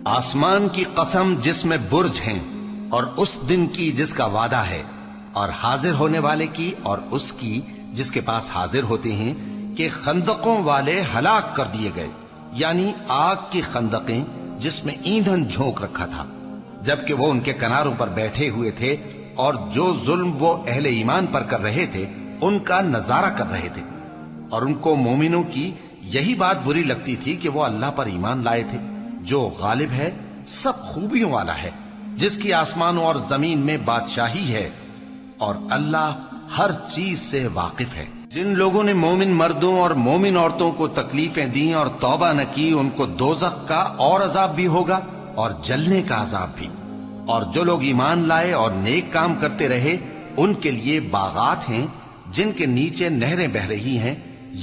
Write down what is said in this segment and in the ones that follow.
آسمان کی قسم جس میں برج ہیں اور اس دن کی جس کا وعدہ ہے، اور حاضر ہونے والے کی اور اس کی جس کے پاس حاضر ہوتے ہیں، کہ خندقوں والے ہلاک کر دیے گئے، یعنی آگ کی خندقیں جس میں ایندھن جھونک رکھا تھا، جبکہ وہ ان کے کناروں پر بیٹھے ہوئے تھے اور جو ظلم وہ اہل ایمان پر کر رہے تھے ان کا نظارہ کر رہے تھے، اور ان کو مومنوں کی یہی بات بری لگتی تھی کہ وہ اللہ پر ایمان لائے تھے جو غالب ہے، سب خوبیوں والا ہے، جس کی آسمانوں اور زمین میں بادشاہی ہے، اور اللہ ہر چیز سے واقف ہے۔ جن لوگوں نے مومن مردوں اور مومن عورتوں کو تکلیفیں دیں اور توبہ نہ کی، ان کو دوزخ کا اور عذاب بھی ہوگا اور جلنے کا عذاب بھی، اور جو لوگ ایمان لائے اور نیک کام کرتے رہے ان کے لیے باغات ہیں جن کے نیچے نہریں بہ رہی ہیں،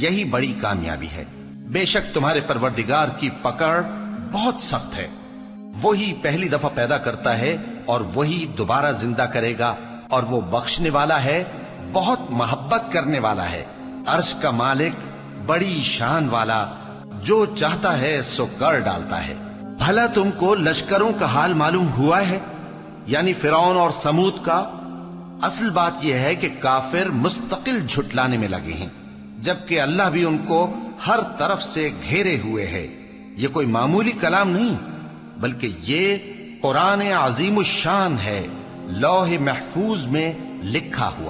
یہی بڑی کامیابی ہے۔ بے شک تمہارے پروردگار کی پکڑ بہت سخت ہے، وہی پہلی دفعہ پیدا کرتا ہے اور وہی دوبارہ زندہ کرے گا، اور وہ بخشنے والا ہے، بہت محبت کرنے والا ہے، عرش کا مالک، بڑی شان والا، جو چاہتا ہے سو کر ڈالتا ہے۔ بھلا تم کو لشکروں کا حال معلوم ہوا ہے، یعنی فرعون اور سمود کا؟ اصل بات یہ ہے کہ کافر مستقل جھٹلانے میں لگے ہیں، جبکہ اللہ بھی ان کو ہر طرف سے گھیرے ہوئے ہے۔ یہ کوئی معمولی کلام نہیں، بلکہ یہ قرآن عظیم الشان ہے، لوح محفوظ میں لکھا ہوا۔